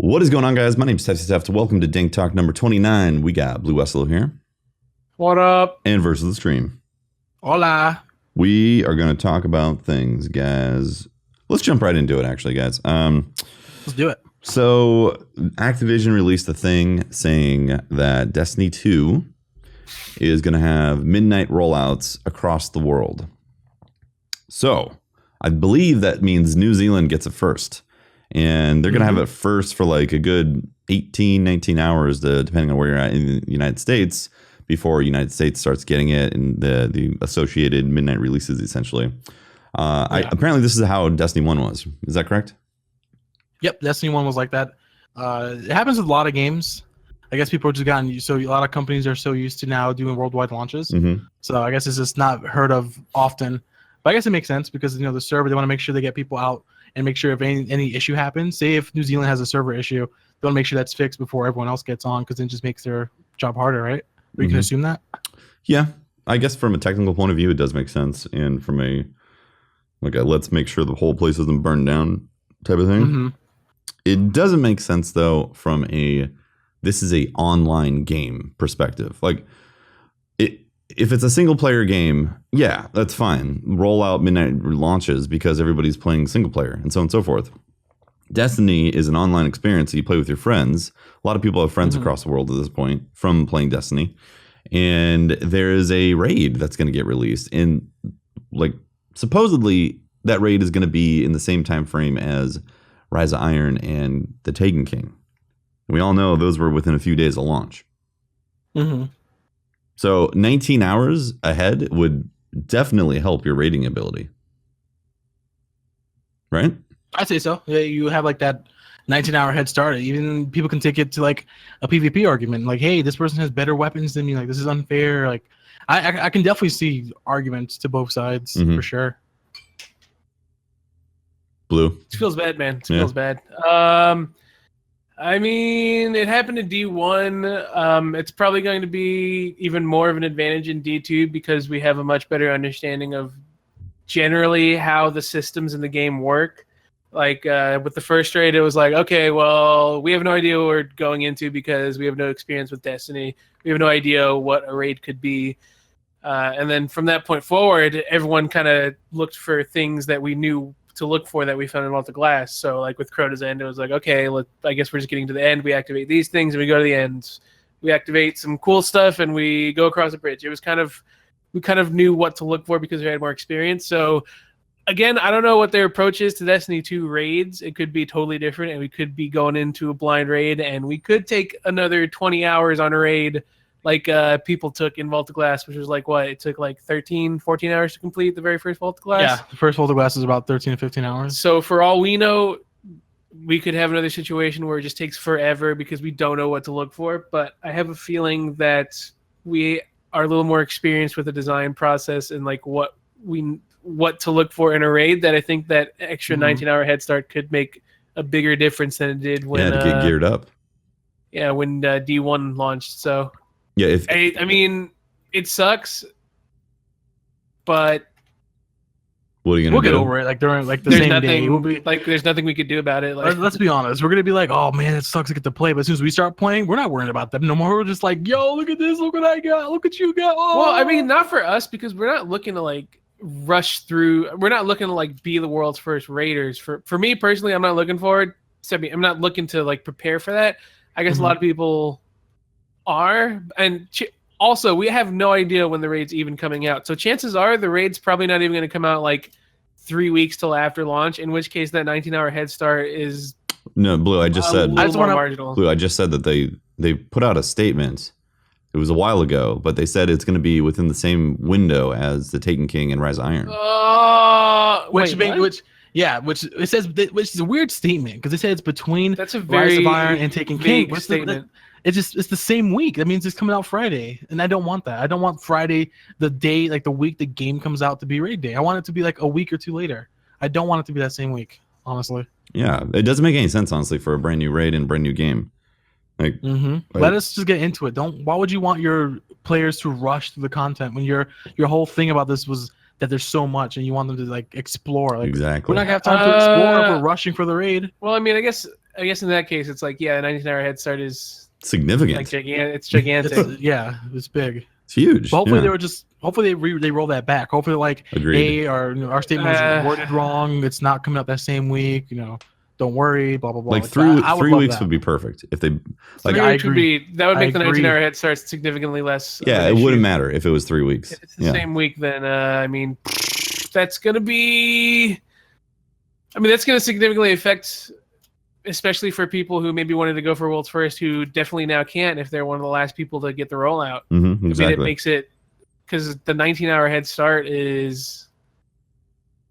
What is going on, guys? My name is Tefty. Welcome to Dank Talk number 29. We got BlueWestlo here. What up? And VersusTheStream. Hola. We are going to talk about things, guys. Let's jump right into it, actually, guys. Let's do it. So, Activision released a thing saying that Destiny 2 is going to have midnight rollouts across the world. So, I believe that means New Zealand gets it first. And they're going to have it first for like a good 18, 19 hours, depending on where you're at in the United States, before United States starts getting it and the associated midnight releases, essentially. Apparently, this is how Destiny 1 was. Is that correct? Yep, Destiny 1 was like that. It happens with a lot of games. I guess people are just gotten so a lot of companies are so used to now doing worldwide launches. So I guess it's just not heard of often. But I guess it makes sense because the server, they want to make sure they get people out and make sure if any issue happens, say if New Zealand has a server issue, they want to make sure that's fixed before everyone else gets on, because then it just makes their job harder, right? We can assume that. Yeah, I guess from a technical point of view, it does make sense, and from a let's make sure the whole place doesn't burn down type of thing. It doesn't make sense though from this is a online game perspective. Like if it's a single player game, yeah, that's fine. Roll out midnight launches because everybody's playing single player and so on and so forth. Destiny is an online experience that you play with your friends. A lot of people have friends across the world at this point from playing Destiny. And there is a raid that's going to get released. And supposedly that raid is going to be in the same time frame as Rise of Iron and the Taken King. We all know those were within a few days of launch. So 19 hours ahead would definitely help your raiding ability. Right? I'd say so. Yeah, you have like that 19-hour head start. Even people can take it to like a PvP argument. Like, hey, this person has better weapons than me. Like, this is unfair. Like, I can definitely see arguments to both sides for sure. Blue. It feels bad, man. It feels bad. I mean, it happened in D1. It's probably going to be even more of an advantage in D2 because we have a much better understanding of generally how the systems in the game work. Like with the first raid, it was like, okay, well, we have no idea what we're going into because we have no experience with Destiny. We have no idea what a raid could be. And then from that point forward, everyone kind of looked for things that we knew to look for that we found in Vault of Glass. So like with Crota's End, it was like, okay, I guess we're just getting to the end. We activate these things and we go to the end. We activate some cool stuff and we go across a bridge. It was we kind of knew what to look for because we had more experience. So again, I don't know what their approach is to Destiny 2 raids. It could be totally different, and we could be going into a blind raid, and we could take another 20 hours on a raid like people took in Vault of Glass, which was like what? It took like 13, 14 hours to complete the very first Vault of Glass? Yeah, the first Vault of Glass is about 13 to 15 hours. So for all we know, we could have another situation where it just takes forever because we don't know what to look for, but I have a feeling that we are a little more experienced with the design process and like what to look for in a raid, that I think that extra 19-hour head start could make a bigger difference than it did when to get geared up. Yeah, when D1 launched. So yeah, I mean, it sucks, but what are you gonna do? We'll get over it. Like during like the there's same nothing, day. We'll be like there's nothing we could do about it. Like let's be honest. We're gonna be like, oh man, it sucks to get to play. But as soon as we start playing, we're not worrying about them no more. We're just like, yo, look at this, look what I got, look what you got. Oh. Well, I mean, not for us because we're not looking to like rush through. We're not looking to like be the world's first raiders. For me personally, I'm not looking forward. I'm not looking to like prepare for that. I guess a lot of people are, and also we have no idea when the raid's even coming out. So chances are the raid's probably not even going to come out like 3 weeks till after launch. In which case, that 19-hour head start is no Blue. I just said marginal. Blue. I just said that they put out a statement. It was a while ago, but they said it's going to be within the same window as the Taken King and Rise of Iron. Which it says, which is a weird statement because it says it's between Rise of Iron and Taken King. Statement. It's the same week. That means it's coming out Friday, and I don't want that. I don't want Friday, the day, like the week the game comes out, to be raid day. I want it to be like a week or two later. I don't want it to be that same week, honestly. Yeah, it doesn't make any sense, honestly, for a brand new raid and brand new game. Like, let us just get into it. Why would you want your players to rush through the content when your whole thing about this was that there's so much and you want them to like explore? Like, exactly. We're not gonna have time to explore if we're rushing for the raid. Well, I mean, I guess I guess in that case, it's like, yeah, a 19-hour head start is significant. like it's gigantic. It's big. It's huge. But hopefully they roll that back. Hopefully, like, Agreed. our statement was worded wrong. It's not coming out that same week. Don't worry. Blah blah blah. Like three weeks would be perfect if they. Like, I agree. That would make the 19-hour head start significantly less. Yeah, it wouldn't matter if it was 3 weeks. If it's the same week, then I mean, that's gonna be. I mean, that's gonna significantly affect, especially for people who maybe wanted to go for World's First, who definitely now can't if they're one of the last people to get the rollout. Exactly. I mean, it makes it, because the 19-hour head start is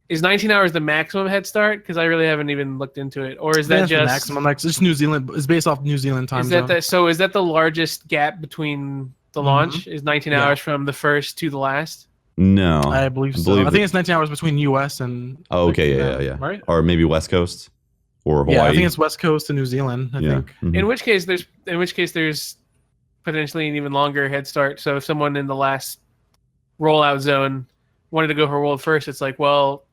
19 hours the maximum head start? Because I really haven't even looked into it. Or is that just... maximum? Like, it's New Zealand. It's based off New Zealand time zone. So is that the largest gap between the launch? Is 19 hours from the first to the last? No. I believe so. I think it's 19 hours between U.S. and... Oh, okay, yeah. Right? Or maybe West Coast or Hawaii. Yeah, I think it's West Coast and New Zealand, I think. Mm-hmm. In which case there's potentially an even longer head start. So if someone in the last rollout zone wanted to go for World First, it's like, well,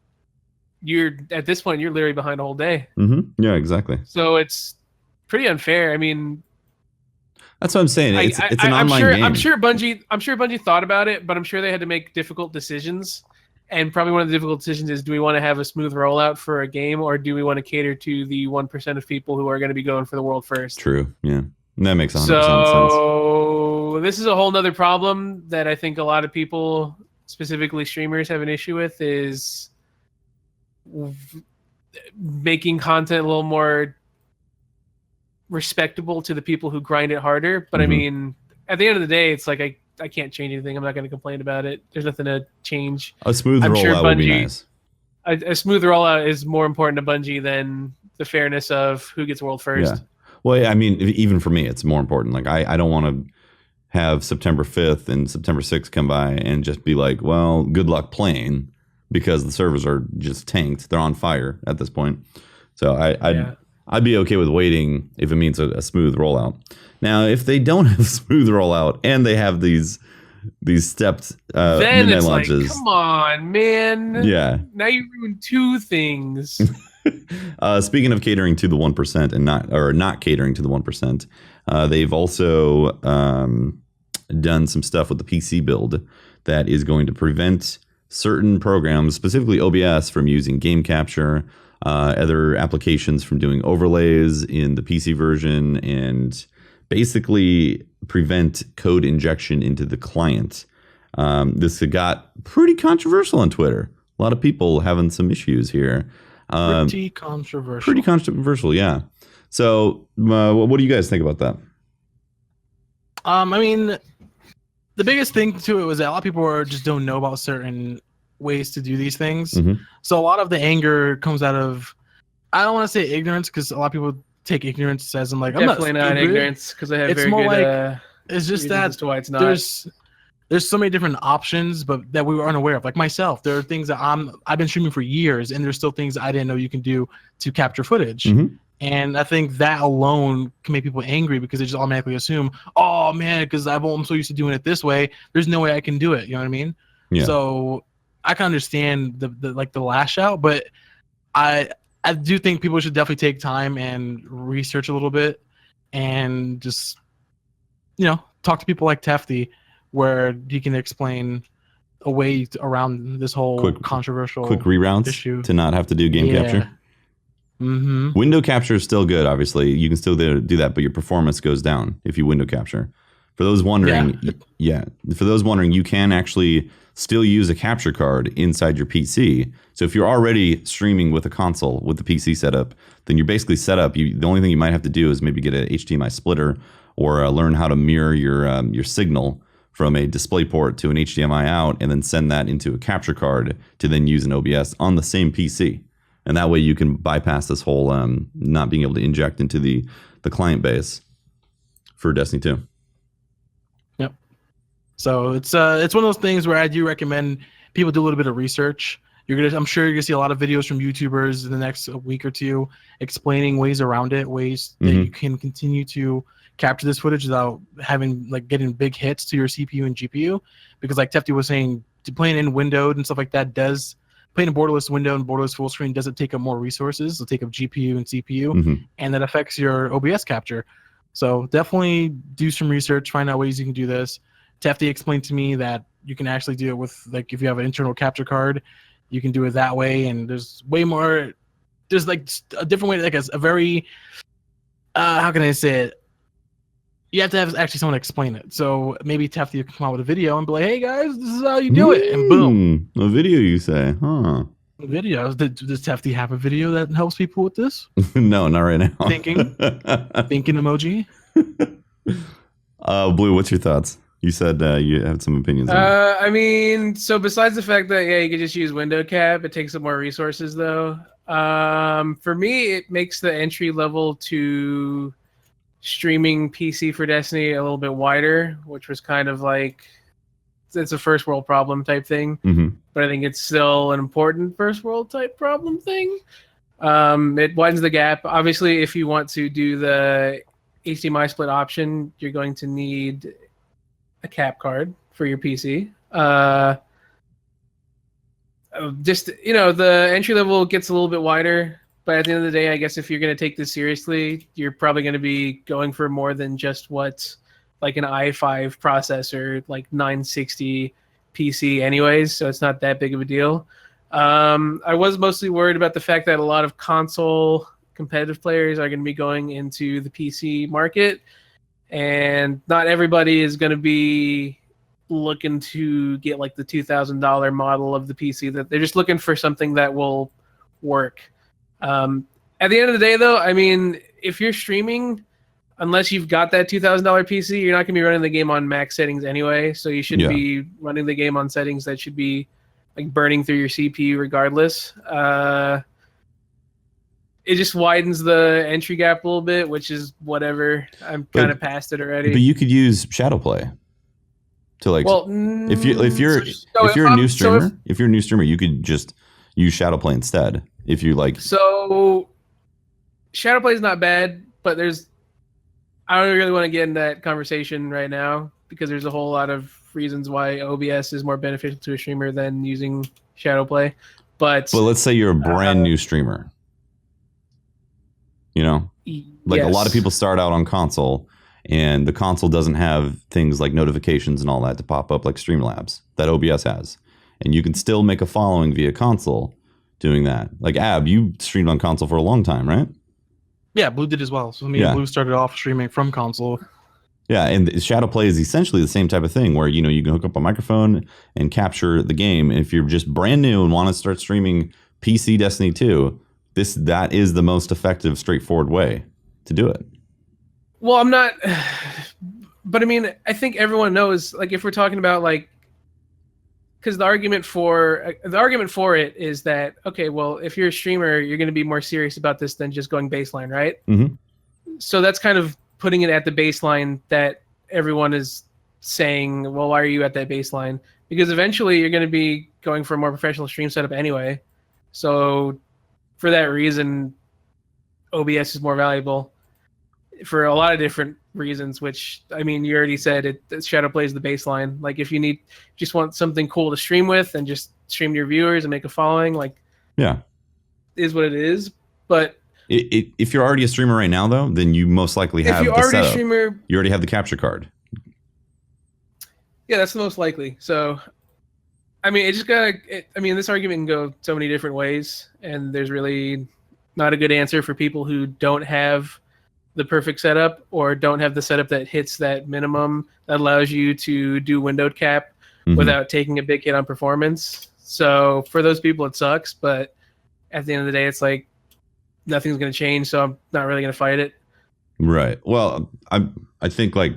at this point you're literally behind a whole day. Yeah, exactly. So it's pretty unfair. I mean, that's what I'm saying. It's an online game. I'm sure Bungie thought about it, but I'm sure they had to make difficult decisions. And probably one of the difficult decisions is, do we want to have a smooth rollout for a game, or do we want to cater to the 1% of people who are going to be going for the World First? True. Yeah. That makes 100% sense. So this is a whole nother problem that I think a lot of people, specifically streamers, have an issue with, is making content a little more respectable to the people who grind it harder. But I mean, at the end of the day, it's like I can't change anything. I'm not going to complain about it. There's nothing to change. A smooth rollout would be nice. A smooth rollout is more important to Bungie than the fairness of who gets World First. Yeah. Well, I mean, even for me, it's more important. Like, I don't want to have September 5th and September 6th come by and just be like, well, good luck playing, because the servers are just tanked. They're on fire at this point. So I'd be okay with waiting if it means a smooth rollout. Now, if they don't have a smooth rollout and they have these stepped then midnight it's launches, like, come on, man. Yeah. Now you ruined two things. Speaking of catering to the 1% and not catering to the 1%, they've also done some stuff with the PC build that is going to prevent certain programs, specifically OBS, from using game capture, other applications from doing overlays in the PC version, and basically prevent code injection into the client. This got pretty controversial on Twitter. A lot of people having some issues here. Pretty controversial. Pretty controversial, yeah. So, what do you guys think about that? I mean, the biggest thing to it was that a lot of people just don't know about certain ways to do these things. So a lot of the anger comes out of, I don't want to say ignorance, because a lot of people take ignorance as I'm like, definitely I'm not ignorance, because I have it's very more good, like it's just that as to why it's not. There's so many different options, but that we were unaware of. Like myself, there are things that I've been streaming for years, and there's still things I didn't know you can do to capture footage. And I think that alone can make people angry, because they just automatically assume, oh man, because I'm so used to doing it this way, there's no way I can do it. You know what I mean? Yeah. So I can understand the lash out, but I do think people should definitely take time and research a little bit, and just talk to people like Tefty, where he can explain a way around this whole controversial quick reroutes issue to not have to do game capture. Window capture is still good. Obviously, you can still do that, but your performance goes down if you window capture. For those wondering, you can actually still use a capture card inside your PC. So if you're already streaming with a console with the PC setup, then you're basically set up. The only thing you might have to do is maybe get an HDMI splitter, or learn how to mirror your signal from a display port to an HDMI out, and then send that into a capture card to then use an OBS on the same PC. And that way you can bypass this whole not being able to inject into the client base for Destiny 2. Yep. So it's one of those things where I do recommend people do a little bit of research. I'm sure you're gonna see a lot of videos from YouTubers in the next week or two explaining ways around it, ways that you can continue to capture this footage without getting big hits to your CPU and GPU. Because like Tefty was saying, playing in windowed and stuff like that does playing a borderless window and borderless full screen doesn't take up more resources. It'll take up GPU and CPU, and that affects your OBS capture. So definitely do some research, find out ways you can do this. Tefty explained to me that you can actually do it with, like, if you have an internal capture card, you can do it that way. And there's way more. There's like a different way, like a very, how can I say it? You have to have actually someone explain it. So maybe Tefty can come out with a video and be like, "Hey guys, this is how you do it," and boom, a video, you say, huh? A video. Does Tefty have a video that helps people with this? No, not right now. Thinking emoji. Blue, what's your thoughts? You said you had some opinions. I mean, so besides the fact that you could just use window cap, it takes up more resources though. For me, it makes the entry level to streaming PC for Destiny a little bit wider, which was kind of like, it's a first world problem type thing, but I think it's still an important first world type problem thing. It widens the gap. Obviously, if you want to do the HDMI split option, you're going to need a cap card for your PC. Just, the entry level gets a little bit wider, but at the end of the day, I guess if you're going to take this seriously, you're probably going to be going for more than just what like an i5 processor, like 960 PC anyways, so it's not that big of a deal. I was mostly worried about the fact that a lot of console competitive players are going to be going into the PC market, and not everybody is going to be looking to get like the $2,000 model of the PC. That they're just looking for something that will work. At the end of the day, though, I mean, if you're streaming, unless you've got that $2,000 PC, you're not going to be running the game on max settings anyway. So you should be running the game on settings that should be like burning through your CPU regardless. It just widens the entry gap a little bit, which is whatever. I'm kind of past it already. But you could use shadow play to like. Well, if you're a new streamer, you could just use shadow play instead. If you like. So shadow play is not bad, but I don't really want to get in that conversation right now because there's a whole lot of reasons why OBS is more beneficial to a streamer than using shadow play. But let's say you're a brand new streamer. Like a lot of people start out on console, and the console doesn't have things like notifications and all that to pop up like Streamlabs that OBS has. And you can still make a following via console doing that. Like Ab, you streamed on console for a long time, right? Yeah, Blue did as well. So me and Blue started off streaming from console. Yeah, and shadow play is essentially the same type of thing where, you can hook up a microphone and capture the game. And if you're just brand new and want to start streaming PC Destiny 2, that is the most effective, straightforward way to do it. Well, I'm not, but I mean, I think everyone knows, like, if we're talking about like, because the argument for it is that, okay, well, if you're a streamer, you're going to be more serious about this than just going baseline, right? So that's kind of putting it at the baseline that everyone is saying, well, why are you at that baseline? Because eventually you're going to be going for a more professional stream setup anyway. So for that reason, OBS is more valuable for a lot of different reasons, which, I mean, you already said shadow play is the baseline. Like, if you just want something cool to stream with and just stream to your viewers and make a following, like, is what it is. But if you're already a streamer right now, though, then you most likely have the setup. You already have the capture card. Yeah, that's the most likely. So, I mean, this argument can go so many different ways, and there's really not a good answer for people who don't have the perfect setup or don't have the setup that hits that minimum that allows you to do windowed cap without taking a big hit on performance. So for those people, it sucks, but at the end of the day, it's like nothing's going to change, so I'm not really going to fight it. Right. Well, I think, like,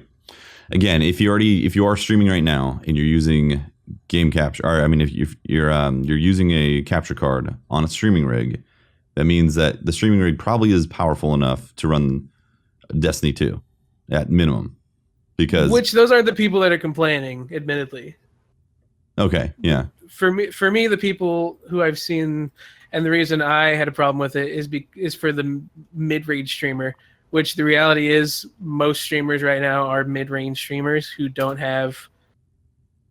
again, if you are streaming right now and you're using game capture, or I mean, if you're using a capture card on a streaming rig, that means that the streaming rig probably is powerful enough to run Destiny 2 at minimum, which those aren't the people that are complaining, admittedly. Okay, yeah. For me, the people who I've seen, and the reason I had a problem with it is for the mid-range streamer, which the reality is most streamers right now are mid-range streamers who don't have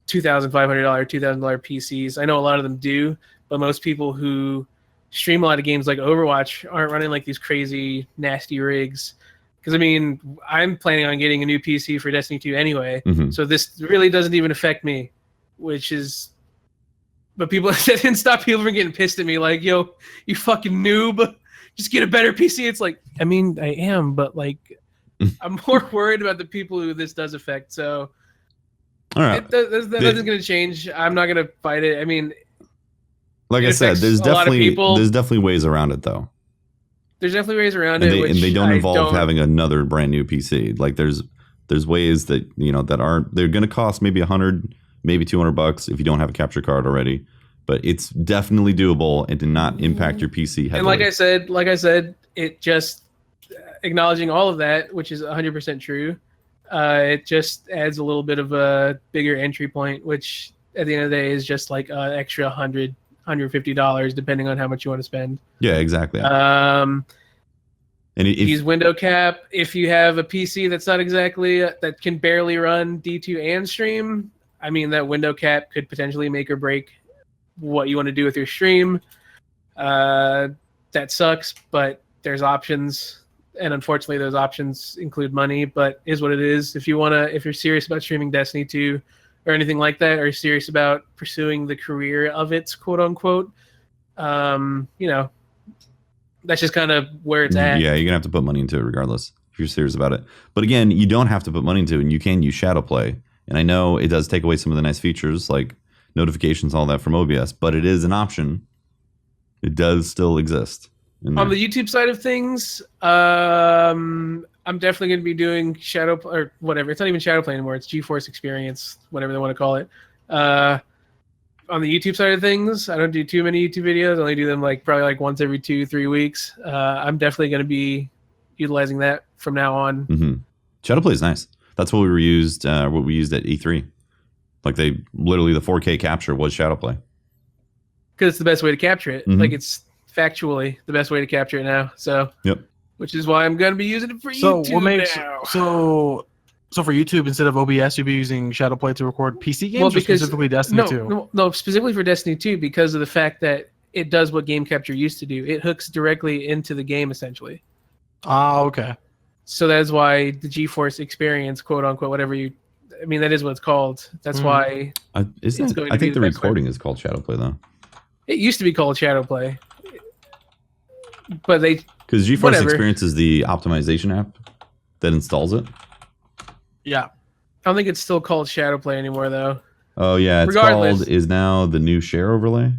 $2,500, $2,000 PCs. I know a lot of them do, but most people who stream a lot of games like Overwatch aren't running like these crazy nasty rigs. Because I mean, I'm planning on getting a new PC for Destiny 2 anyway, so this really doesn't even affect me, which is. But people that didn't stop people from getting pissed at me, like, "Yo, you fucking noob, just get a better PC." It's like, I mean, I am, but like, I'm more worried about the people who this does affect. So, all right, that isn't going to change. I'm not going to fight it. I mean, like I said, there's definitely ways around it, though. There's definitely ways around and it, and they don't involve having another brand new PC. Like there's ways that they're going to cost maybe $100, maybe $200 if you don't have a capture card already. But it's definitely doable and to not impact your PC heavily. And like I said, it just acknowledging all of that, which is 100% true. It just adds a little bit of a bigger entry point, which at the end of the day is just like an extra $150 depending on how much you want to spend. Yeah, exactly. And use window cap. If you have a PC that's not exactly that can barely run D2 and stream, I mean that window cap could potentially make or break what you want to do with your stream. That sucks, but there's options, and unfortunately those options include money, but is what it is. If you're serious about streaming Destiny 2 or anything like that, or serious about pursuing the career of it, quote unquote, that's just kind of where it's at. Yeah, you're gonna have to put money into it regardless if you're serious about it. But again, you don't have to put money into it, and you can use Shadowplay. And I know it does take away some of the nice features like notifications, all that from OBS, but it is an option. It does still exist. On the YouTube side of things, I'm definitely going to be doing Shadow or whatever. It's not even Shadowplay anymore. It's GeForce Experience, whatever they want to call it. On the YouTube side of things, I don't do too many YouTube videos. I only do them probably once every 2-3 weeks. I'm definitely going to be utilizing that from now on. Shadowplay is nice. That's what we used at E3. Like the 4K capture was Shadowplay. Because it's the best way to capture it. Like it's factually the best way to capture it now. So yep. Which is why I'm going to be using it for YouTube now. So for YouTube, instead of OBS, you'll be using Shadowplay to record PC games, or specifically Destiny 2? No, specifically for Destiny 2 because of the fact that it does what Game Capture used to do. It hooks directly into the game, essentially. Okay. So that's why the GeForce Experience, quote unquote, whatever that is what it's called. That's why. I think the recording is called Shadowplay, though. It used to be called Shadowplay, but because GeForce Experience is the optimization app that installs it. Yeah, I don't think it's still called Shadowplay anymore, though. Oh yeah, is now the new Share Overlay.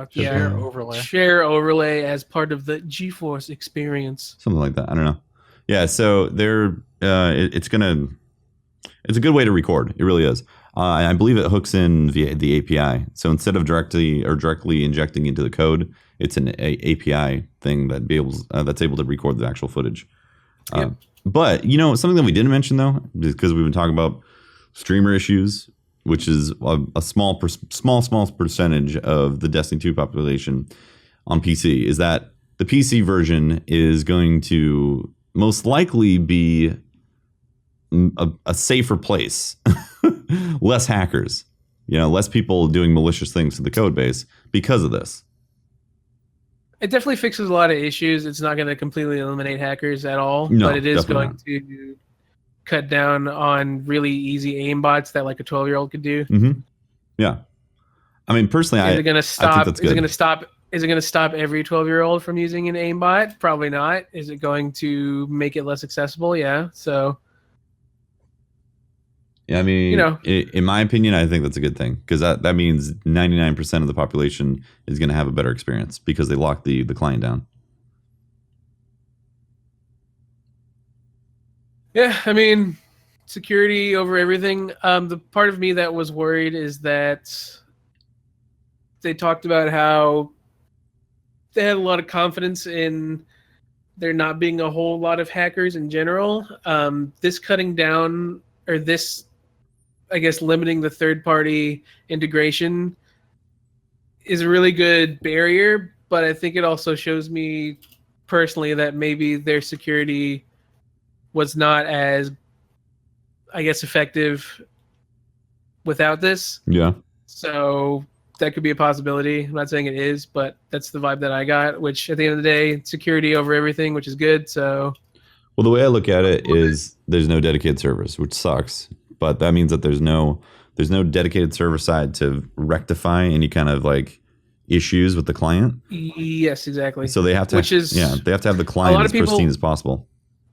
Share Overlay as part of the GeForce Experience. Something like that. I don't know. Yeah, so it's a good way to record. It really is. I believe it hooks in via the API. So instead of directly injecting into the code, it's an API thing that's able to record the actual footage. Yep. But something that we didn't mention though, because we've been talking about streamer issues, which is a small percentage of the Destiny 2 population on PC, is that the PC version is going to most likely be a safer place. Less hackers, less people doing malicious things to the code base because of this. It definitely fixes a lot of issues. It's not going to completely eliminate hackers at all, but it is going to cut down on really easy aimbots that like a 12-year-old could do. Yeah. I mean, personally, is it going to stop? Is it going to stop? Is it going to stop every 12-year-old from using an aimbot? Probably not. Is it going to make it less accessible? Yeah. So. Yeah, I mean, in my opinion, I think that's a good thing because that means 99% of the population is going to have a better experience because they lock the client down. Yeah, I mean, security over everything. The part of me that was worried is that they talked about how they had a lot of confidence in there not being a whole lot of hackers in general. This cutting down, or this, I guess, limiting the third-party integration is a really good barrier, but I think it also shows me personally that maybe their security was not as, I guess, effective without this. Yeah. So that could be a possibility. I'm not saying it is, but that's the vibe that I got, which at the end of the day, security over everything, which is good. So, well, the way I look at it is there's no dedicated servers, which sucks, but that means that there's no dedicated server side to rectify any kind of like issues with the client. Yes, exactly. So they have to, they have to have the client as pristine as possible.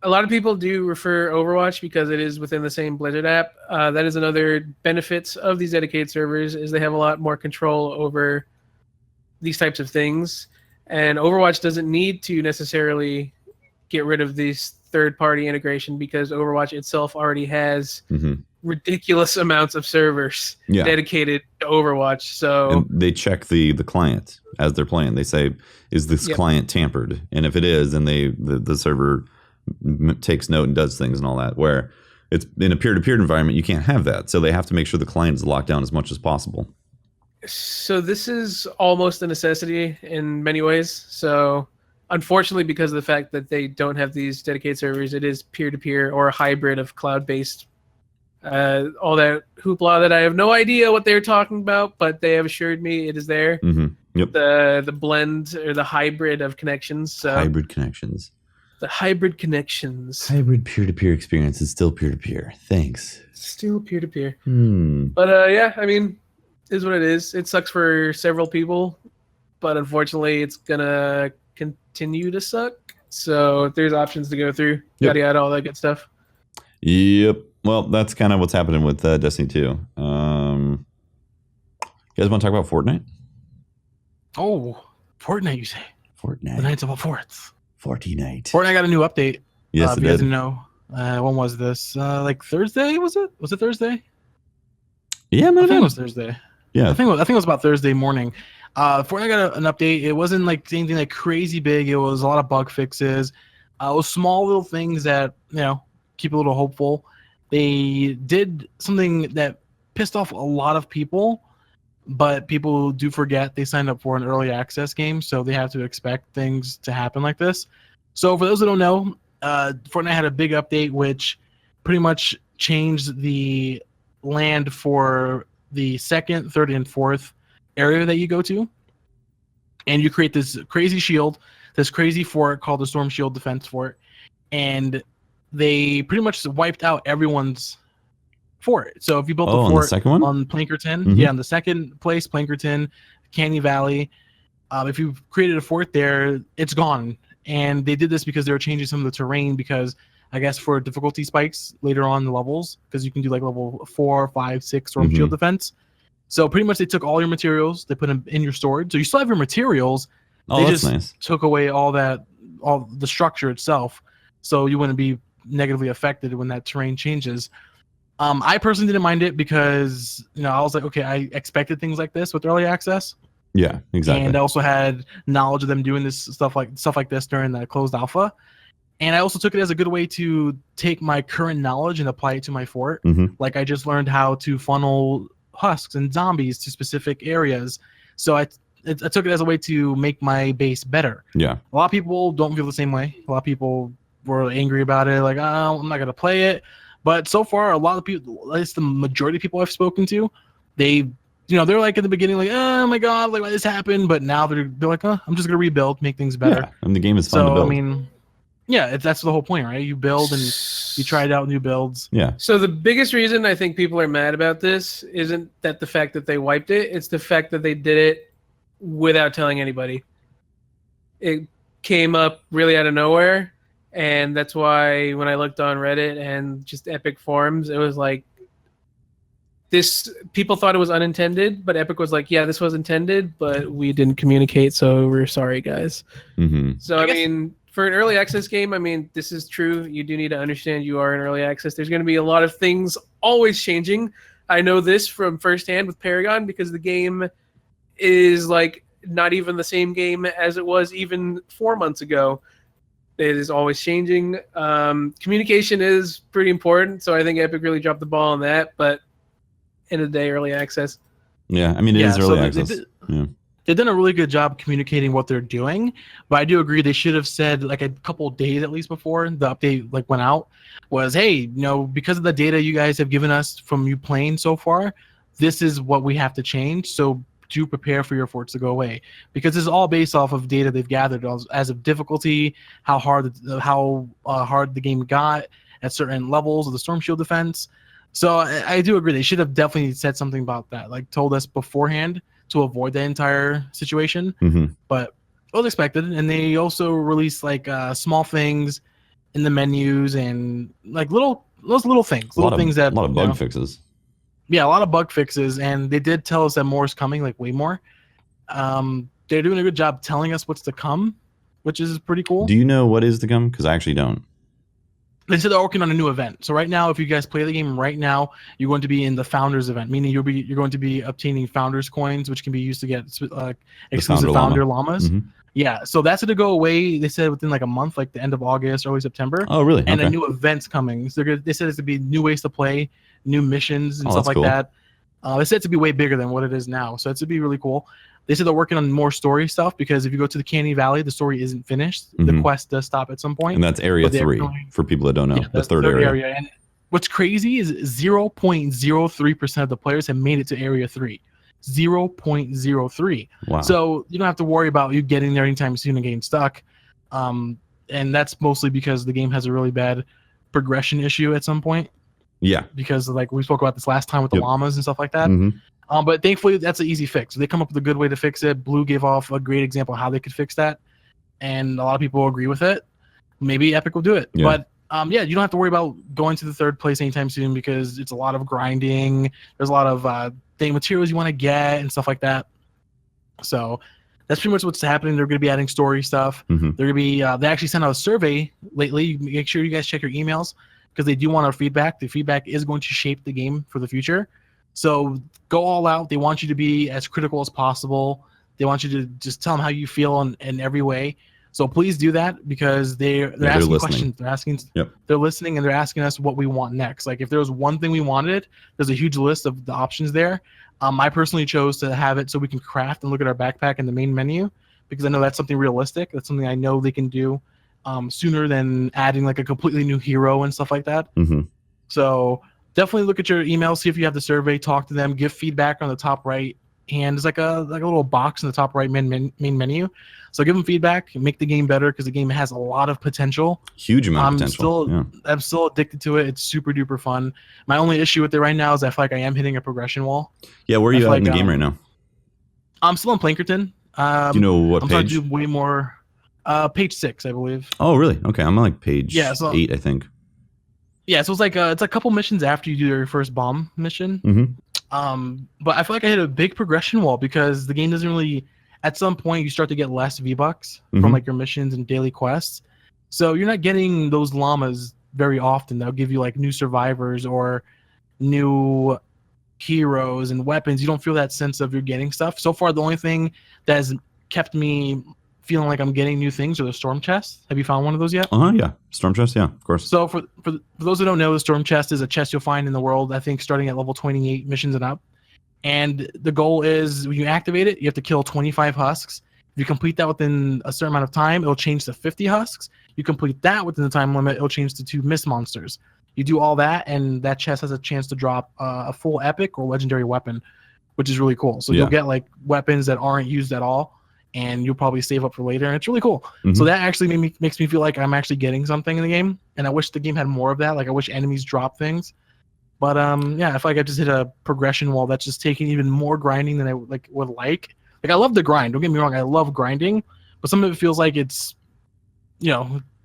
A lot of people do refer Overwatch because it is within the same Blizzard app. That is another benefits of these dedicated servers is they have a lot more control over these types of things. And Overwatch doesn't need to necessarily get rid of these third-party integration because Overwatch itself already has ridiculous amounts of servers dedicated to Overwatch. So and they check the client as they're playing. They say, is this client tampered? And if it is, then the server takes note and does things and all that, where it's in a peer-to-peer environment, you can't have that. So they have to make sure the client is locked down as much as possible. So this is almost a necessity in many ways. So unfortunately, because of the fact that they don't have these dedicated servers, it is peer-to-peer or a hybrid of cloud-based. All that hoopla that I have no idea what they're talking about, but they have assured me it is there. Yep. The blend or the hybrid of connections. So hybrid connections. The hybrid connections. Hybrid peer-to-peer experience is still peer-to-peer. Thanks. Still peer-to-peer. But yeah, I mean, it is what it is. It sucks for several people, but unfortunately, it's gonna continue to suck. So there's options to go through. Yada yada, all that good stuff. Yep. Well, that's kind of what's happening with Destiny 2. You guys want to talk about Fortnite? Oh, Fortnite, you say? Fortnite. The Knights of the Forts. Fortnite. Fortnite got a new update. Yes, if you guys didn't know. When was this? Like Thursday, was it? Was it Thursday? Yeah, I think it was Thursday. Yeah. I think it was about Thursday morning. Fortnite got an update. It wasn't like anything like crazy big. It was a lot of bug fixes. It was small little things that, keep a little hopeful. They did something that pissed off a lot of people, but people do forget they signed up for an early access game, so they have to expect things to happen like this. So for those who don't know, Fortnite had a big update which pretty much changed the land for the second, third, and fourth area that you go to. And you create this crazy shield, this crazy fort called the Storm Shield Defense Fort, and they pretty much wiped out everyone's fort. So if you built the fort on the second one? on Plankerton, on the second place, Plankerton, Canny Valley, if you created a fort there, it's gone. And they did this because they were changing some of the terrain because I guess for difficulty spikes later on in the levels, because you can do like level 4, 5, 6 Storm Shield Defense. So pretty much they took all your materials, they put them in your storage. So you still have your materials. Oh, that's nice. Took away all the structure itself. So you wouldn't be negatively affected when that terrain changes. I personally didn't mind it because I was like, okay, I expected things like this with early access. Yeah, exactly. And I also had knowledge of them doing this stuff like this during the closed alpha. And I also took it as a good way to take my current knowledge and apply it to my fort. Like I just learned how to funnel husks and zombies to specific areas. So I took it as a way to make my base better. Yeah. A lot of people don't feel the same way. A lot of people were angry about it, like, oh, I'm not gonna play it. But so far, a lot of people, at least the majority of people I've spoken to, they're like at the beginning, like, oh my god, like why this happened? But now they're like, oh, I'm just gonna rebuild, make things better. Yeah, and the game is fun to build. I mean, yeah, that's the whole point, right? You build and you try out new builds. Yeah. So the biggest reason I think people are mad about this isn't that the fact that they wiped it; it's the fact that they did it without telling anybody. It came up really out of nowhere. And that's why when I looked on Reddit and just Epic forums, it was like people thought it was unintended, but Epic was like, yeah, this was intended, but we didn't communicate, so we're sorry, guys. So, I mean, for an early access game, I mean, this is true. You do need to understand you are in early access. There's going to be a lot of things always changing. I know this from firsthand with Paragon because the game is like not even the same game as it was even 4 months ago. It is always changing. Communication is pretty important, so I think Epic really dropped the ball on that. But end of the day, early access. Yeah, I mean, it is early access. They've done a really good job communicating what they're doing, but I do agree they should have said like a couple of days at least before the update went out was, hey, because of the data you guys have given us from you playing so far, this is what we have to change. So do prepare for your forts to go away, because it's all based off of data they've gathered as of difficulty, how hard the game got at certain levels of the storm shield defense. So I do agree they should have definitely said something about that, like told us beforehand to avoid the entire situation. But it was expected. And they also released like small things in the menus and like those little things, a lot of bug fixes. Yeah, a lot of bug fixes, and they did tell us that more is coming, like way more. They're doing a good job telling us what's to come, which is pretty cool. Do you know what is to come? Because I actually don't. They said they're working on a new event. So right now, if you guys play the game right now, you're going to be in the Founders event, meaning you're going to be obtaining Founders coins, which can be used to get exclusive Founder llamas. Yeah, so that's going to go away. They said within like a month, like the end of August, early September. Oh, really? And a new event's coming. So they said it's to be new ways to play, new missions and stuff like that. They said it to be way bigger than what it is now. So it's to be really cool. They said they're working on more story stuff, because if you go to the Canny Valley, the story isn't finished. The quest does stop at some point. And that's Area 3 for people that don't know. The third area. And what's crazy is 0.03% of the players have made it to Area 3. 0.03. Wow. So you don't have to worry about you getting there anytime soon and getting stuck. And that's mostly because the game has a really bad progression issue at some point. Yeah. Because like we spoke about this last time with the llamas and stuff like that. But thankfully that's an easy fix. They come up with a good way to fix it. Blue gave off a great example of how they could fix that, and a lot of people agree with it. Maybe Epic will do it. Yeah. But you don't have to worry about going to the third place anytime soon, because it's a lot of grinding. There's a lot of materials you want to get and stuff like that. So that's pretty much what's happening. They're going to be adding story stuff. They're going to be they actually sent out a survey lately. Make sure you guys check your emails, because they do want our feedback. The feedback is going to shape the game for the future. So go all out. They want you to be as critical as possible. They want you to just tell them how you feel in every way. So please do that, because they're asking questions. They're listening, and they're asking us what we want next. Like if there was one thing we wanted, there's a huge list of the options there. I personally chose to have it so we can craft and look at our backpack in the main menu, because I know that's something realistic. That's something I know they can do sooner than adding like a completely new hero and stuff like that. So definitely look at your email, see if you have the survey, talk to them, give feedback on the top right hand. There's like a little box in the top right main menu. So give them feedback, make the game better, because the game has a lot of potential. Huge amount of potential. I'm still addicted to it. It's super duper fun. My only issue with it right now is I feel like I am hitting a progression wall. Yeah, where are you at in the game right now? I'm still in Plankerton. Do you know what I'm page? trying to do way more. Page 6, I believe. Oh, really? Okay, I'm on like page 8, I think. Yeah, so it's a couple missions after you do your first bomb mission. But I feel like I hit a big progression wall, because the game doesn't really. At some point, you start to get less V-Bucks from like your missions and daily quests. So you're not getting those llamas very often. They'll give you like new survivors or new heroes and weapons. You don't feel that sense of you're getting stuff. So far, the only thing that has kept me feeling like I'm getting new things are the storm chests. Have you found one of those yet? Yeah. Storm chest, yeah, of course. So for those who don't know, the storm chest is a chest you'll find in the world, I think starting at level 28 missions and up. And the goal is when you activate it, you have to kill 25 husks. If you complete that within a certain amount of time, it'll change to 50 husks. You complete that within the time limit, it'll change to 2 mist monsters. You do all that, and that chest has a chance to drop a full epic or legendary weapon, which is really cool. So you'll get like weapons that aren't used at all, and you'll probably save up for later, and it's really cool. So that actually makes me feel like I'm actually getting something in the game, and I wish the game had more of that. Like I wish enemies drop things. But yeah, I feel like I just hit a progression wall that's just taking even more grinding than I would like. Like I love the grind. Don't get me wrong, I love grinding, but some of it feels like it's,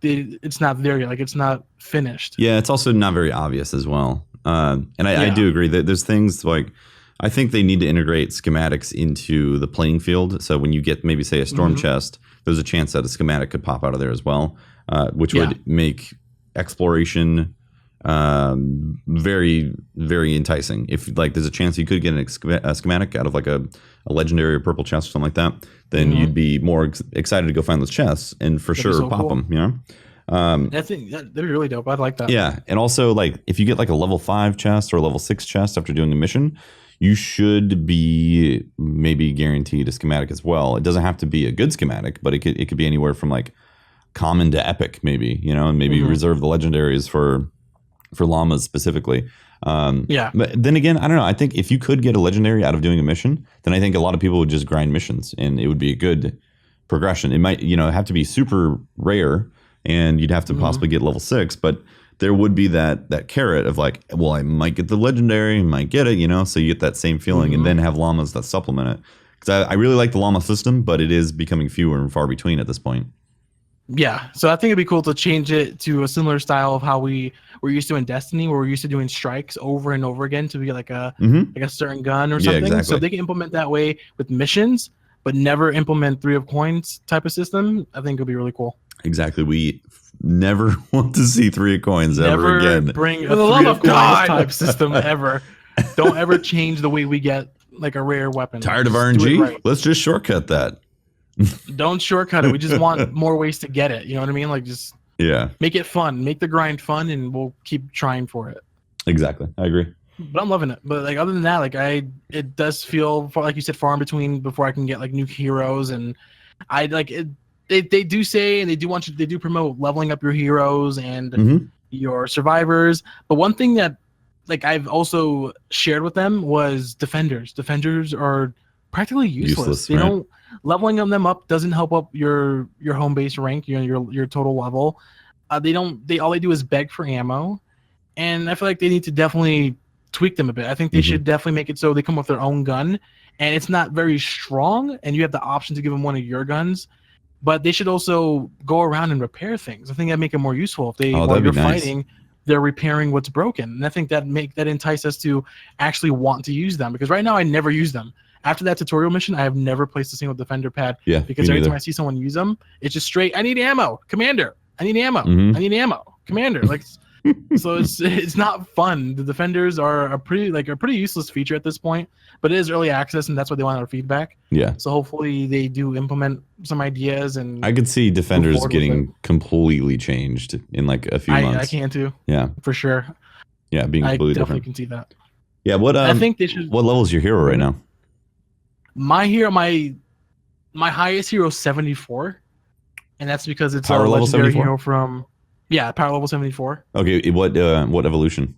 it's not there yet. Like it's not finished. Yeah, it's also not very obvious as well. And I do agree that there's things like I think they need to integrate schematics into the playing field. So when you get maybe say a storm chest, there's a chance that a schematic could pop out of there as well, which would make exploration very, very enticing. If like there's a chance you could get a schematic out of like a legendary or purple chest or something like that, then you'd be more excited to go find those chests and for sure pop them. You know, I think that'd be really dope. I'd like that. Yeah, and also like if you get like a level 5 chest or a level 6 chest after doing a mission, you should be maybe guaranteed a schematic as well. It doesn't have to be a good schematic, but it could be anywhere from like common to epic, maybe, and maybe reserve the legendaries for llamas specifically. Yeah. But then again, I don't know. I think if you could get a legendary out of doing a mission, then I think a lot of people would just grind missions, and it would be a good progression. It might, have to be super rare, and you'd have to possibly get level 6, but there would be that carrot of like, well, I might get the legendary, might get it, so you get that same feeling, and then have llamas that supplement it. Because I really like the llama system, but it is becoming fewer and far between at this point. Yeah, so I think it'd be cool to change it to a similar style of how we were used to in Destiny, where we're used to doing strikes over and over again to be like a certain gun or something. Exactly. So if they can implement that way with missions, but never implement 3 of coins type of system, I think it'll be really cool. Exactly. We never want to see 3 of coins ever again. Never bring a 3 of coins type system ever. Don't ever change the way we get like a rare weapon. Tired of RNG? Right. Let's just shortcut that. Don't shortcut it. We just want more ways to get it. You know what I mean? Like just make it fun. Make the grind fun, and we'll keep trying for it. Exactly. I agree. But I'm loving it. But like other than that, like it does feel like you said, far in between before I can get like new heroes, and I like it. They do say, and they do promote leveling up your heroes and your survivors. But one thing that like I've also shared with them was defenders. Defenders are practically useless. They don't. Leveling them up doesn't help up your home base rank, your total level. All they do is beg for ammo, and I feel like they need to definitely tweak them a bit. I think they should definitely make it so they come with their own gun, and it's not very strong, and you have the option to give them one of your guns. But they should also go around and repair things. I think that'd make it more useful if while you're fighting, they're repairing what's broken, and I think that entice us to actually want to use them, because right now I never use them. After that tutorial mission, I have never placed a single defender pad. Yeah, because every time I see someone use them, it's just straight, I need ammo, commander. I need ammo. I need ammo, commander. Like, so it's not fun. The defenders are a pretty useless feature at this point, but it is early access, and that's what they want our feedback. Yeah. So hopefully they do implement some ideas, and I could see defenders getting completely changed in like a few months. I can too. Yeah, for sure. Yeah, being completely different. I definitely can see that. Yeah. What I think they should. What level is your hero right now? My hero, my highest hero is 74, and that's because it's power a level legendary 74? hero from power level 74. Okay, what evolution?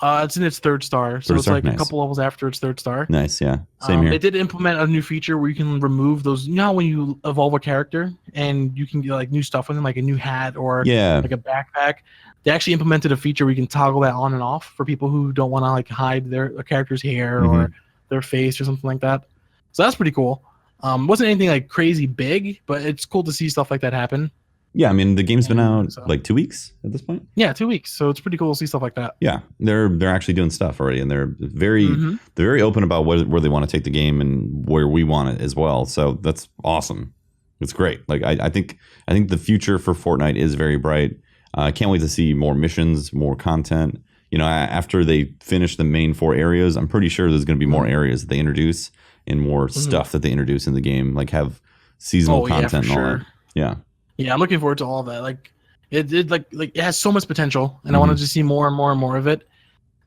It's in its 3rd star, so it's like a couple levels after its 3rd star. Nice, yeah, same here. They did implement a new feature where you can remove those. You know how when you evolve a character and you can get like new stuff with them, like a new hat or like a backpack. They actually implemented a feature where you can toggle that on and off for people who don't want to like hide their character's hair or their face or something like that. So that's pretty cool. Wasn't anything like crazy big, but it's cool to see stuff like that happen. Yeah, I mean the game's been out like 2 weeks at this point. Yeah, 2 weeks. So it's pretty cool to see stuff like that. Yeah, they're actually doing stuff already, and they're very open about where they want to take the game and where we want it as well. So that's awesome. It's great. Like I think the future for Fortnite is very bright. I can't wait to see more missions, more content. After they finish the main 4 areas, I'm pretty sure there's going to be more areas that they introduce and more stuff that they introduce in the game, like have seasonal content and all that. Yeah. Yeah, I'm looking forward to all that. Like it it has so much potential, and I want to just see more and more and more of it.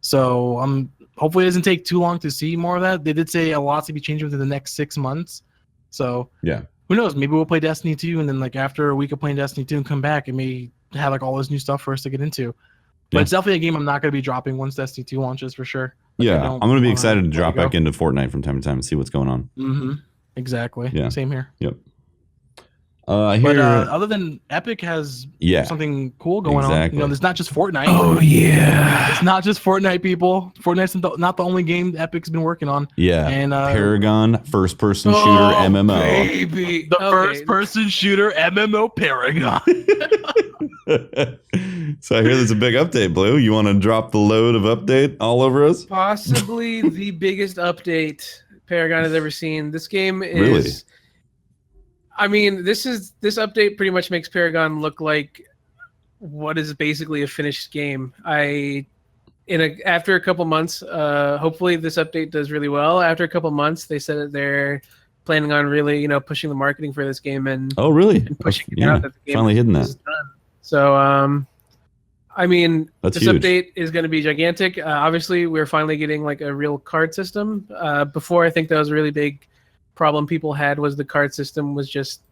So hopefully it doesn't take too long to see more of that. They did say a lot to be changed within the next 6 months. So who knows? Maybe we'll play Destiny 2, and then like after a week of playing Destiny 2 and come back, it may have like all this new stuff for us to get into. But it's definitely a game I'm not going to be dropping once Destiny 2 launches for sure. Like, I'm going to be excited to drop back into Fortnite from time to time and see what's going on. Exactly. Yeah. Same here. Yep. But other than Epic has something cool going on. There's not just Fortnite. Oh yeah. It's not just Fortnite, people. Fortnite's not the only game Epic's been working on. Yeah. And Paragon first-person shooter MMO. Baby. The first-person shooter MMO Paragon. So I hear there's a big update, Blue. You want to drop the load of update all over us? Possibly the biggest update Paragon has ever seen. This game is really? I mean, this update pretty much makes Paragon look like what is basically a finished game. After a couple months, hopefully this update does really well. After a couple months, they said that they're planning on really, pushing the marketing for this game and and pushing it out that the game finally hitting that. Done. So, I mean, That's this huge. update is going to be gigantic. Obviously, we're finally getting like a real card system. Before, I think that was a really big problem people had was the card system was just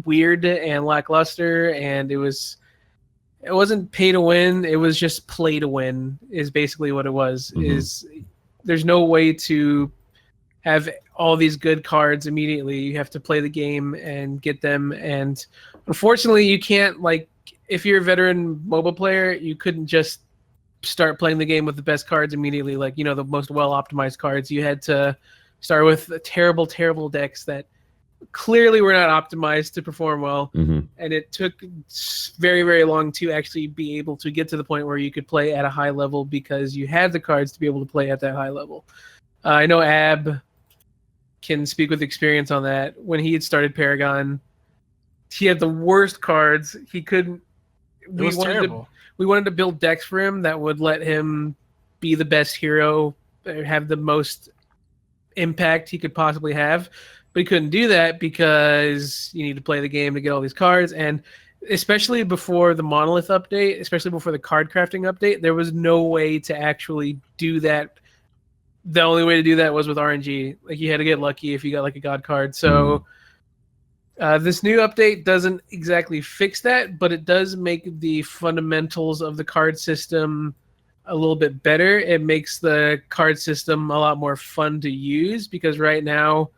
weird and lackluster, and it was it wasn't pay to win. It was just play to win is basically what it was. Is there's no way to have all these good cards immediately. You have to play the game and get them. And unfortunately, you can't, like, if you're a veteran MOBA player, you couldn't just start playing the game with the best cards immediately. Like, you know, the most well-optimized cards. You had to start with terrible, terrible decks that clearly were not optimized to perform well. And it took very, very long to actually be able to get to the point where you could play at a high level because you had the cards to be able to play at that high level. I know Ab can speak with experience on that. When he had started Paragon, he had the worst cards. He couldn't. We wanted to build decks for him that would let him be the best hero, have the most impact he could possibly have. But he couldn't do that because you need to play the game to get all these cards. And especially before the Monolith update, especially before the card crafting update, there was no way to actually do that. The only way to do that was with RNG. Like, you had to get lucky if you got like a god card. So this new update doesn't exactly fix that, but it does make the fundamentals of the card system a little bit better. It makes the card system a lot more fun to use because right now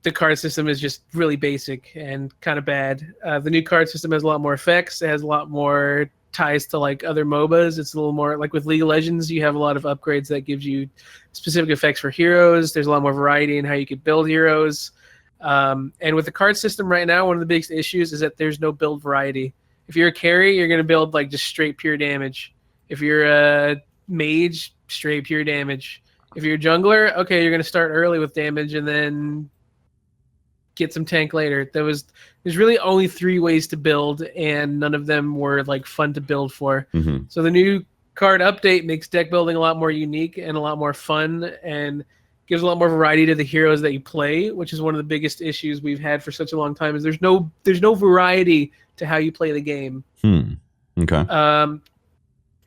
the card system is just really basic and kind of bad. The new card system has a lot more effects. It has a lot more ties to like other MOBAs. It's a little more like with League of Legends, you have a lot of upgrades that gives you specific effects for heroes. There's a lot more variety in how you could build heroes. And with the card system right now, one of the biggest issues is that there's no build variety. If you're a carry, you're going to build like just straight pure damage. If you're a mage, straight pure damage. If you're a jungler, okay, you're going to start early with damage and then get some tank later. There's really only 3 ways to build, and none of them were like fun to build for. So the new card update makes deck building a lot more unique and a lot more fun, and gives a lot more variety to the heroes that you play, which is one of the biggest issues we've had for such a long time. Is there's no variety to how you play the game. Okay.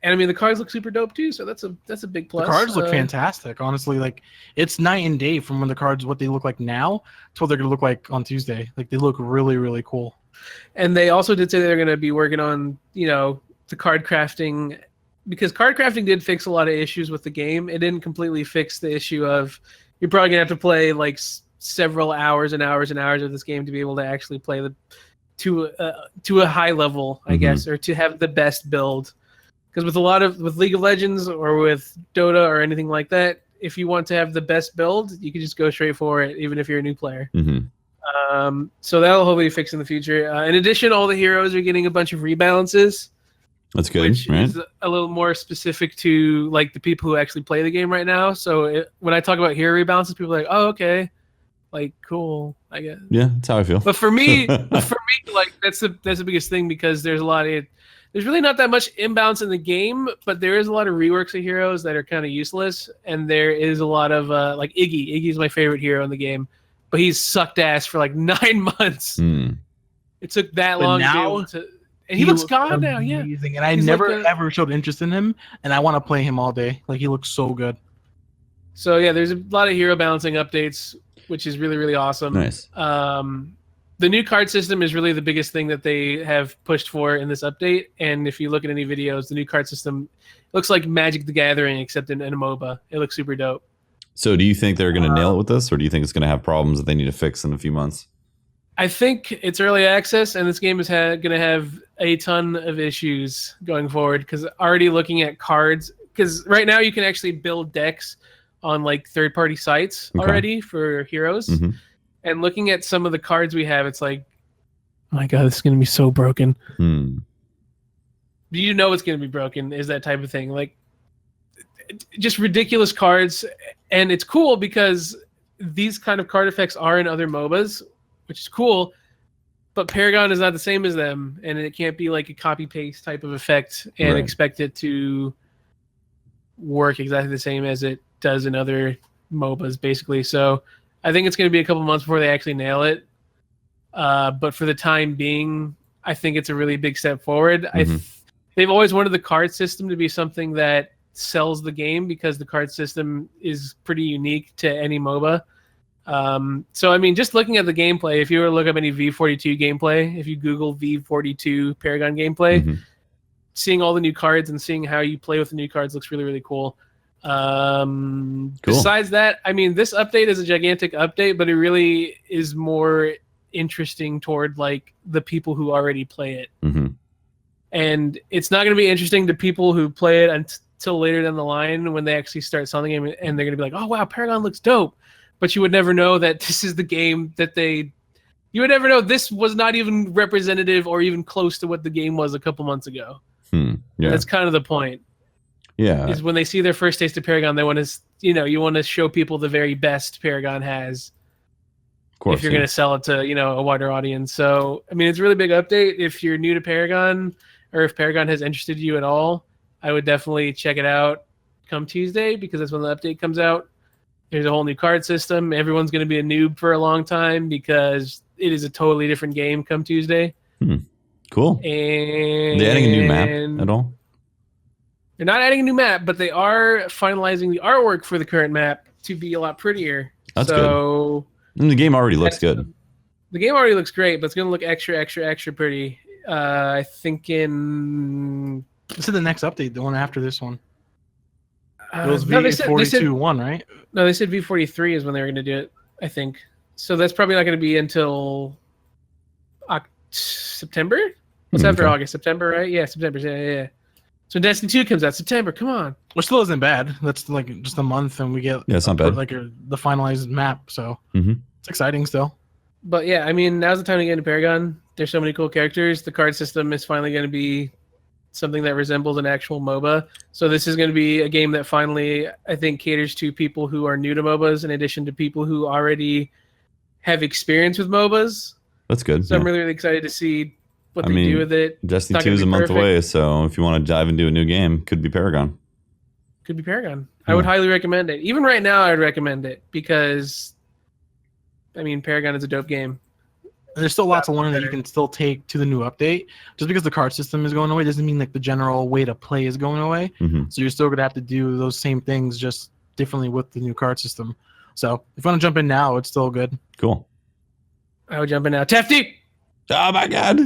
And I mean, the cards look super dope too, so that's a big plus. The cards look fantastic, honestly. Like, it's night and day from when the cards, what they look like now to what they're gonna look like on Tuesday. Like, they look really, really cool. And they also did say they're gonna be working on, you know, the card crafting, because card crafting did fix a lot of issues with the game. It didn't completely fix the issue of you're probably gonna have to play like several hours and hours and hours of this game to be able to actually play to a high level, I guess, or to have the best build. Because with League of Legends or with Dota or anything like that, if you want to have the best build, you can just go straight for it, even if you're a new player. So that'll hopefully fix in the future. In addition, all the heroes are getting a bunch of rebalances. That's good, which right? is a little more specific to like the people who actually play the game right now. So when I talk about hero rebalances, people are like, "Oh, okay, like cool, I guess." Yeah, that's how I feel. But for me, like that's the biggest thing, because there's really not that much imbalance in the game, but there is a lot of reworks of heroes that are kind of useless, and there is a lot of like Iggy. Iggy's my favorite hero in the game, but he's sucked ass for like 9 months. It took that long to be able to. And he looks god now, yeah. And I never ever showed interest in him, and I want to play him all day. Like, he looks so good. So yeah, there's a lot of hero balancing updates, which is really, really awesome. Nice. The new card system is really the biggest thing that they have pushed for in this update. And if you look at any videos, the new card system looks like Magic the Gathering, except in a MOBA. It looks super dope. So do you think they're going to nail it with this, or do you think it's going to have problems that they need to fix in a few months? I think it's early access, and this game is going to have a ton of issues going forward, because already looking at cards, because right now you can actually build decks on like third-party sites already for heroes. And looking at some of the cards we have, it's like, oh my god, this is going to be so broken. You know it's going to be broken, is that type of thing. Like, just ridiculous cards. And it's cool because these kind of card effects are in other MOBAs, which is cool. But Paragon is not the same as them, and it can't be like a copy-paste type of effect and expect it to work exactly the same as it does in other MOBAs, basically. So I think it's going to be a couple months before they actually nail it. But for the time being, I think it's a really big step forward. They've always wanted the card system to be something that sells the game, because the card system is pretty unique to any MOBA. So, I mean, just looking at the gameplay, if you were to look up any V42 gameplay, if you Google V42 Paragon gameplay, seeing all the new cards and seeing how you play with the new cards looks really, really cool. Besides that, I mean, this update is a gigantic update, but it really is more interesting toward like the people who already play it. Mm-hmm. And it's not going to be interesting to people who play it until later down the line when they actually start selling the game, and they're going to be like, oh, wow, Paragon looks dope. But you would never know that this is the game that you would never know this was not even representative or even close to what the game was a couple months ago. Yeah. That's kind of the point. Yeah. Is when they see their first taste of Paragon, they want to, you want to show people the very best Paragon has. Of course, if you're going to sell it to, a wider audience. So, I mean, it's a really big update. If you're new to Paragon, or if Paragon has interested you at all, I would definitely check it out come Tuesday, because that's when the update comes out. There's a whole new card system. Everyone's going to be a noob for a long time because it is a totally different game come Tuesday. Cool. And are they adding a new map at all? They're not adding a new map, but they are finalizing the artwork for the current map to be a lot prettier. That's good. And the game already looks good. The game already looks great, but it's going to look extra, extra, extra pretty. I think in... This is the next update, the one after this one. It was no, V42.1, right? No, they said V43 is when they were going to do it, I think. So that's probably not going to be until September? What's after August? September, right? Yeah, September. Yeah. So Destiny 2 comes out September. Come on. Which still isn't bad. That's like just a month, and we get it's not bad. Like the finalized map. So it's exciting still. But yeah, I mean, now's the time to get into Paragon. There's so many cool characters. The card system is finally going to be something that resembles an actual MOBA. So this is going to be a game that finally, I think, caters to people who are new to MOBAs in addition to people who already have experience with MOBAs. That's good. So I'm really, really excited to see what they do with it. Destiny 2 is a month away, so if you want to dive into a new game, could be Paragon. Could be Paragon. I would highly recommend it. Even right now, I'd recommend it because, I mean, Paragon is a dope game. There's still lots to learn that you can still take to the new update. Just because the card system is going away doesn't mean like the general way to play is going away. So you're still going to have to do those same things just differently with the new card system. So if you want to jump in now, it's still good. Cool. I would jump in now. Tefty! Oh my God.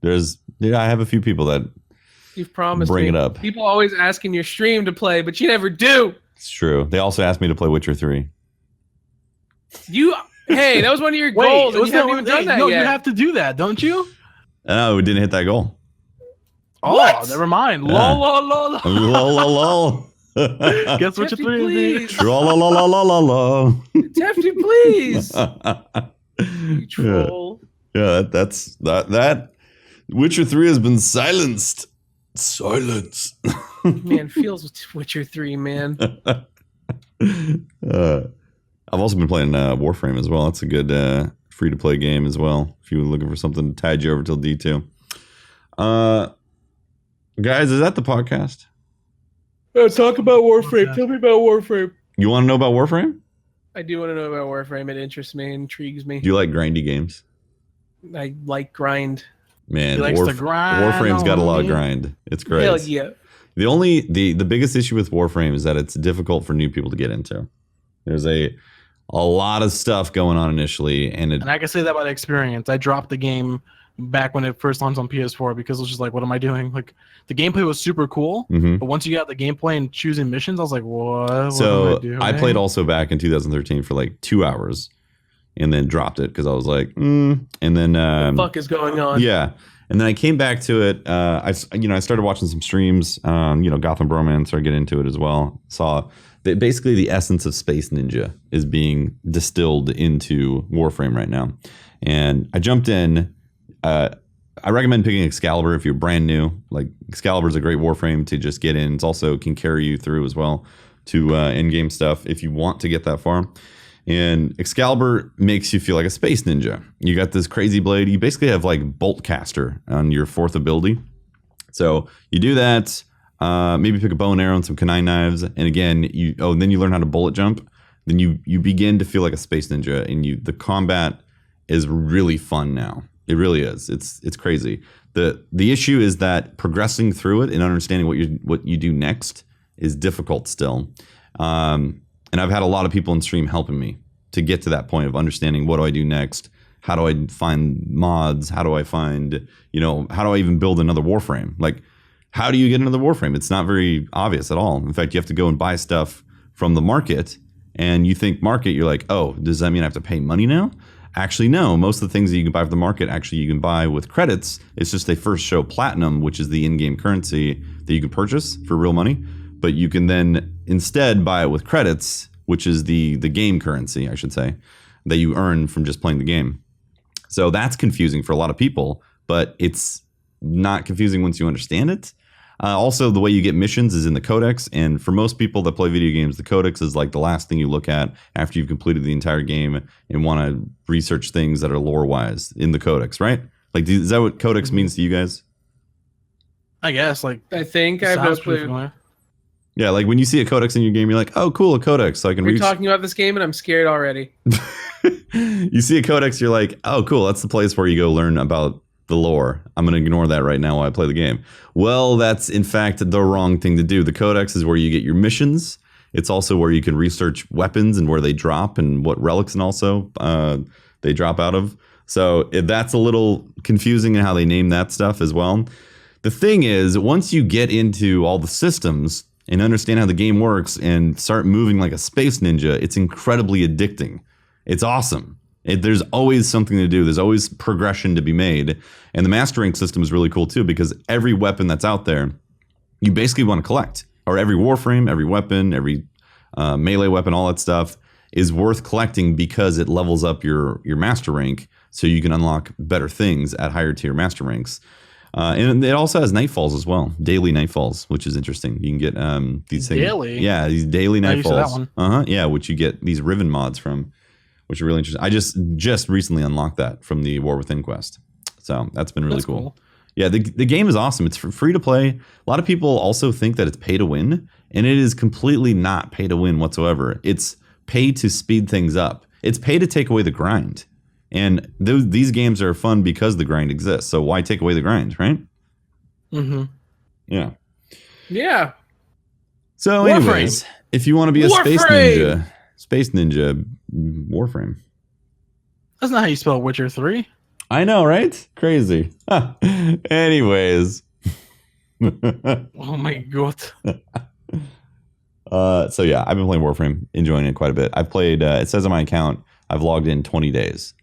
I have a few people that you've promised bring me. It up. People always ask in your stream to play, but you never do. It's true. They also asked me to play Witcher 3. Hey, that was one of your goals. And you haven't even done that yet. You have to do that, don't you? No, we didn't hit that goal. Oh, never mind. Lol, lol, lol. Lol, lol, lol. Guess what you're doing? Troll. Tefty, please. You troll. Yeah, that's that. Witcher 3 has been silenced. Silence. Man, feels Witcher 3, man. I've also been playing Warframe as well. That's a good free-to-play game as well. If you were looking for something to tide you over till D2. Guys, is that the podcast? Talk about Warframe. Tell me about Warframe. You want to know about Warframe? I do want to know about Warframe. It interests me, intrigues me. Do you like grindy games? I like grind. Man, Warframe's got a lot of grind. It's great. Hell yeah. The biggest issue with Warframe is that it's difficult for new people to get into. There's a lot of stuff going on initially, and I can say that by experience. I dropped the game back when it first launched on PS4 because it was just like, what am I doing? Like, the gameplay was super cool, but once you got the gameplay and choosing missions, I was like, what? So am I doing? I played also back in 2013 for like 2 hours, and then dropped it because I was like, and then what the fuck is going on? Yeah, and then I came back to it. I started watching some streams. Gotham Bromance, started getting into it as well. Saw that basically the essence of Space Ninja is being distilled into Warframe right now, and I jumped in. I recommend picking Excalibur if you're brand new. Like, Excalibur is a great Warframe to just get in. It's also can carry you through as well to in-game stuff if you want to get that far. And Excalibur makes you feel like a space ninja. You got this crazy blade. You basically have like Bolt Caster on your 4th ability. So you do that. Maybe pick a bow and arrow and some kunai knives. And again, then you learn how to bullet jump. Then you begin to feel like a space ninja. And the combat is really fun now. It really is. It's crazy. The issue is that progressing through it and understanding what you do next is difficult still. And I've had a lot of people in stream helping me to get to that point of understanding what do I do next? How do I find mods? How do I find, how do I even build another Warframe? Like, how do you get into the Warframe? It's not very obvious at all. In fact, you have to go and buy stuff from the market, and you think market, you're like, oh, does that mean I have to pay money now? Actually, no. Most of the things that you can buy from the market, actually, you can buy with credits. It's just they first show platinum, which is the in-game currency that you can purchase for real money. But you can then instead buy it with credits, which is the game currency, I should say, that you earn from just playing the game. So that's confusing for a lot of people, but it's not confusing once you understand it. Also, the way you get missions is in the codex, and for most people that play video games, the codex is like the last thing you look at after you've completed the entire game and want to research things that are lore-wise in the codex, right? Like, is that what codex means to you guys? I guess, like, I think I've no clue. Yeah, like when you see a codex in your game, you're like, oh, cool, a codex, so I can read. We're talking about this game, and I'm scared already. You see a codex, you're like, oh, cool, that's the place where you go learn about the lore. I'm going to ignore that right now while I play the game. Well, that's in fact the wrong thing to do. The codex is where you get your missions. It's also where you can research weapons and where they drop and what relics and also they drop out of. So that's a little confusing in how they name that stuff as well. The thing is, once you get into all the systems and understand how the game works and start moving like a space ninja, it's incredibly addicting. It's awesome. There's always something to do. There's always progression to be made. And the master rank system is really cool too, because every weapon that's out there, you basically want to collect. Or every warframe, every weapon, every melee weapon, all that stuff is worth collecting because it levels up your master rank so you can unlock better things at higher tier master ranks. And it also has nightfalls as well, daily nightfalls, which is interesting. You can get these things. Daily? Yeah, these daily nightfalls. That one. Yeah, which you get these Riven mods from, which are really interesting. I just recently unlocked that from the War Within quest. So that's been really cool. Yeah, the game is awesome. It's free to play. A lot of people also think that it's pay to win, and it is completely not pay to win whatsoever. It's pay to speed things up. It's pay to take away the grind. And these games are fun because the grind exists. So why take away the grind, right? Mm-hmm. Yeah. Yeah. So anyways, if you want to be a space ninja, Warframe. That's not how you spell Witcher 3. I know, right? Crazy. Anyways. Oh my god. So yeah, I've been playing Warframe, enjoying it quite a bit. I've played, it says on my account, I've logged in 20 days.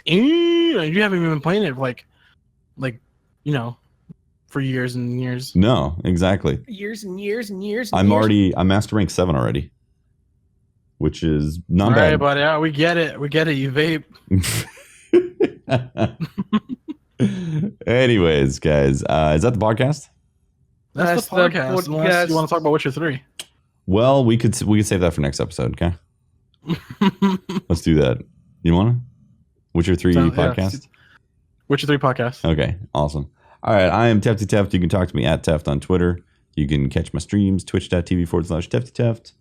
You haven't even been playing it for like, you know, for years and years. No, exactly. Years and years and years. I'm master rank 7 already, which is not bad. All right, buddy. Yeah, we get it. You vape. Anyways, guys, is that the podcast? That's the podcast. Unless you want to talk about Witcher 3. Well, we could save that for next episode. Okay. Let's do that. You want to? Witcher 3 podcast? Yeah. Witcher 3 podcast. Okay, awesome. All right, I am Tefty Teft. You can talk to me at Teft on Twitter. You can catch my streams, twitch.tv/TeftyTeft.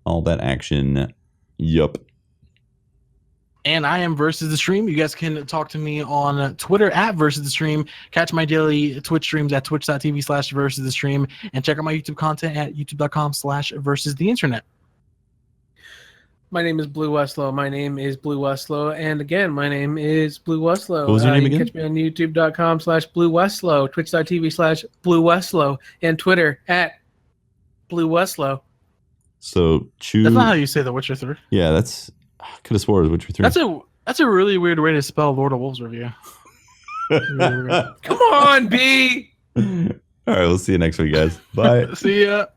All that action. Yup. And I am VersusTheStream. You guys can talk to me on Twitter at VersusTheStream. Catch my daily Twitch streams at twitch.tv/VersusTheStream. And check out my YouTube content at youtube.com/VersusTheInternet. My name is BlueWestlo. My name is BlueWestlo. And again, my name is BlueWestlo. What was your name again? Catch me on youtube.com/BlueWestlo, twitch.tv/BlueWestlo, and Twitter at BlueWestlo. So choose. That's not how you say The Witcher 3. Yeah, that's. I could have swore it was Witcher 3. That's a really weird way to spell Lord of Wolves review. Come on, B. All right, we'll see you next week, guys. Bye. See ya.